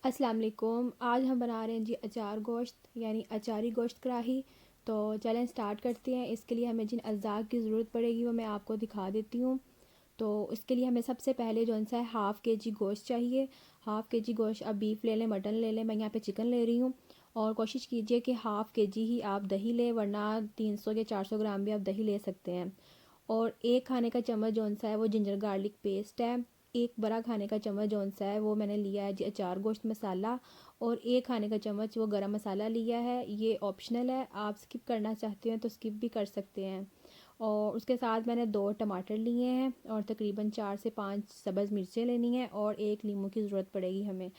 अस्सलाम वालेकुम। आज हम बना रहे हैं जी अचार गोश्त यानी अचारी गोश्त कढ़ाई। तो चलें स्टार्ट करते हैं। इसके लिए हमें जिन अज़्ज़ा की ज़रूरत पड़ेगी वो मैं आपको दिखा देती हूँ। तो इसके लिए हमें सबसे पहले जो सा है हाफ़ के जी गोश्त चाहिए। हाफ़ के जी गोश्त, आप बीफ ले लें, मटन ले लें, मैं यहाँ पे चिकन ले रही हूँ। और कोशिश कीजिए कि हाफ़ के जी ही आप दही लें, वरना 300 या 400 ग्राम भी आप दही ले सकते हैं। और एक खाने का चम्मच सा है वो जिंजर गार्लिक पेस्ट है। एक बड़ा खाने का चम्मच सा है वो मैंने लिया है जी अचार गोश्त मसाला। और एक खाने का चम्मच वो गरम मसाला लिया है। ये ऑप्शनल है, आप स्किप करना चाहते हैं तो स्किप भी कर सकते हैं। और उसके साथ मैंने 2 टमाटर लिए हैं और तकरीबन 4 से 5 सब्ज़ मिर्चें लेनी हैं और एक नींबू की ज़रूरत पड़ेगी हमें।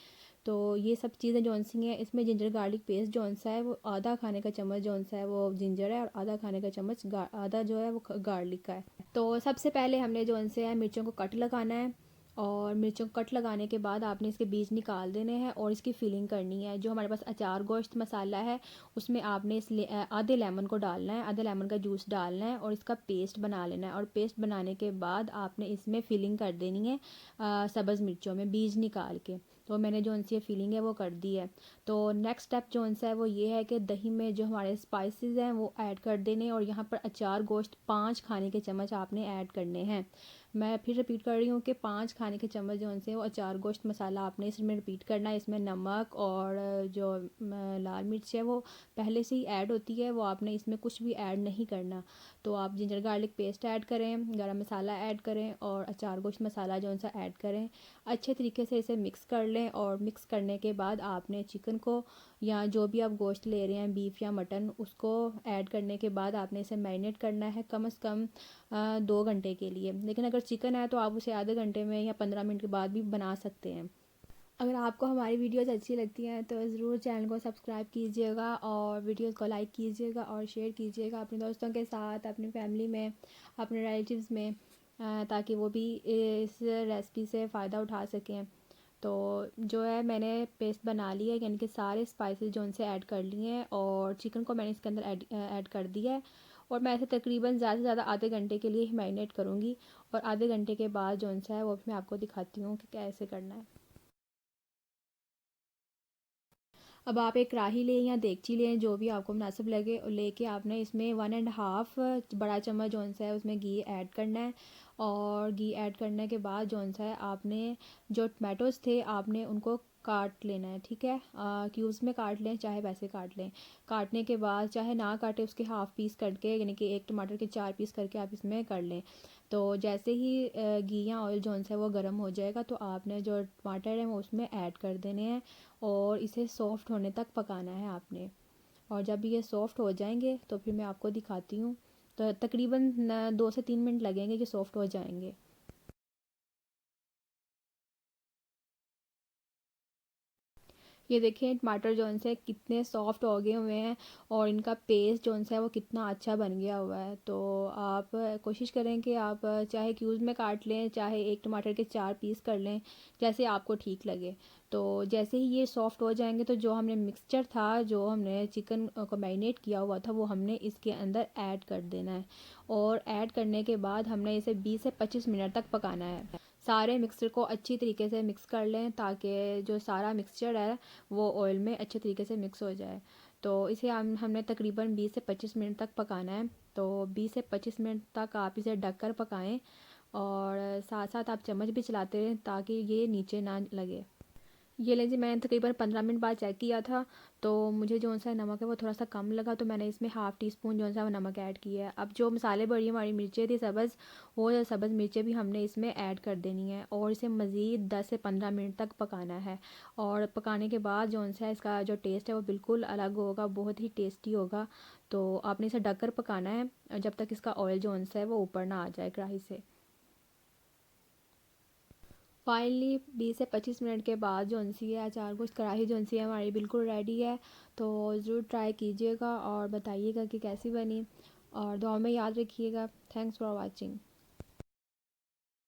तो ये सब चीज़ें जौन सी हैं, इसमें जिंजर गार्लिक पेस्ट जौन सा है वो आधा खाने का चम्मच जौन सा है वो जिंजर है और आधा खाने का चम्मच आधा जो है वो गार्लिक का है। तो सबसे पहले हमने जौन से है मिर्चों को कट लगाना है। और मिर्चों को कट लगाने के बाद आपने इसके बीज निकाल देने हैं और इसकी फिलिंग करनी है। जो हमारे पास अचार गोश्त मसाला है उसमें आपने इस आधे लेमन को डालना है, आधे लेमन का जूस डालना है और इसका पेस्ट बना लेना है। और पेस्ट बनाने के बाद आपने इसमें फिलिंग कर देनी है सब्ज़ मिर्चों में बीज निकाल के। तो मैंने जो सी फीलिंग है वो कर दी है। तो नेक्स्ट स्टेप जो सा है वो ये है कि दही में जो हमारे स्पाइसेस हैं वो ऐड कर देने। और यहाँ पर अचार गोश्त 5 खाने के चम्मच आपने ऐड करने हैं। मैं फिर रिपीट कर रही हूँ कि 5 खाने के चम्मच जो से वो अचार गोश्त मसाला आपने इसमें रिपीट करना है। इसमें नमक और जो लाल मिर्च है वो पहले से ही ऐड होती है, वो आपने इसमें कुछ भी ऐड नहीं करना। तो आप जिंजर गार्लिक पेस्ट ऐड करें, गरम मसाला ऐड करें और अचार गोश्त मसाला जो सा ऐड करें। अच्छे तरीके से इसे मिक्स कर लें। और मिक्स करने के बाद आपने चिकन को या जो भी आप गोश्त ले रहे हैं बीफ या मटन, उसको ऐड करने के बाद आपने इसे मैरिनेट करना है कम से कम 2 घंटे के लिए। लेकिन अगर चिकन है तो आप उसे आधे घंटे में या 15 मिनट के बाद भी बना सकते हैं। अगर आपको हमारी वीडियोस अच्छी लगती हैं तो ज़रूर चैनल को सब्सक्राइब कीजिएगा और वीडियोस को लाइक कीजिएगा और शेयर कीजिएगा अपने दोस्तों के साथ, अपनी फैमिली में, अपने रिलेटिव्स में, ताकि वो भी इस रेसिपी से फ़ायदा उठा सकें। तो जो है मैंने पेस्ट बना लिया है, यानी कि सारे स्पाइसेस जो उनसे ऐड कर लिए हैं और चिकन को मैंने इसके अंदर ऐड कर दिया है। और मैं इसे तकरीबन ज़्यादा से ज़्यादा आधे घंटे के लिए ही मैरिनेट करूँगी। और आधे घंटे के बाद जो सा है वो मैं आपको दिखाती हूँ कि कैसे करना है। अब आप एक कढ़ाई लें या देगची लें, जो भी आपको मुनासिब लगे, और लेके आपने इसमें 1.5 बड़ा चम्मच जो सा है उसमें घी ऐड करना है। और घी ऐड करने के बाद जो सा है आपने जो टमाटोज़ थे आपने उनको काट लेना है, ठीक है। क्यूब्स में काट लें चाहे वैसे काट लें। काटने के बाद चाहे ना काटे उसके हाफ़ पीस करके, यानी कि एक टमाटर के 4 पीस करके आप इसमें कर लें। तो जैसे ही घी या ऑयल जो सा है वो गर्म हो जाएगा तो आपने जो टमाटर है वो उसमें ऐड कर देने हैं और इसे सॉफ़्ट होने तक पकाना है आपने। और जब ये सॉफ़्ट हो जाएंगे तो फिर मैं आपको दिखाती हूँ। तो तकरीबन 2 से 3 मिनट लगेंगे कि सॉफ़्ट हो जाएंगे। ये देखें टमाटर जौन से कितने सॉफ्ट हो गए हुए हैं और इनका पेस्ट जौन सा है वो कितना अच्छा बन गया हुआ है। तो आप कोशिश करें कि आप चाहे क्यूब्स में काट लें, चाहे एक टमाटर के 4 पीस कर लें, जैसे आपको ठीक लगे। तो जैसे ही ये सॉफ़्ट हो जाएंगे तो जो हमने मिक्सचर था, जो हमने चिकन को मैरिनेट किया हुआ था, वो हमने इसके अंदर ऐड कर देना है। और ऐड करने के बाद हमने इसे 20 से 25 मिनट तक पकाना है। सारे मिक्सचर को अच्छी तरीके से मिक्स कर लें ताकि जो सारा मिक्सचर है वो ऑयल में अच्छे तरीके से मिक्स हो जाए। तो इसे हमने तकरीबन 20 से 25 मिनट तक पकाना है। तो 20 से 25 मिनट तक आप इसे ढककर पकाएं और साथ साथ आप चम्मच भी चलाते रहें ताकि ये नीचे ना लगे। ये लें जी, मैंने तकरीबन 15 मिनट बाद चेक किया था तो मुझे जो सा नमक है वो थोड़ा सा कम लगा, तो मैंने इसमें हाफ़ टी स्पून जो सा वो नमक ऐड किया है। अब जो मसाले बड़ी हमारी मिर्चें थी सब्ज़, वो सब्ज़ मिर्चें भी हमने इसमें ऐड कर देनी है और इसे मज़ीद 10 से 15 मिनट तक पकाना है। और पकाने के बाद जो सा इसका जो टेस्ट है वो बिल्कुल अलग होगा, बहुत ही टेस्टी होगा। तो आपने इसे ढक कर पकाना है जब तक इसका ऑयल जो सा है वो ऊपर ना आ जाए कढ़ाई से। फाइनली 20 से 25 मिनट के बाद जो सी है अचार गोश्त कढ़ाई जो सी है हमारी बिल्कुल रेडी है। तो ज़रूर ट्राई कीजिएगा और बताइएगा कि कैसी बनी। और दुआ में याद रखिएगा। Thanks for watching.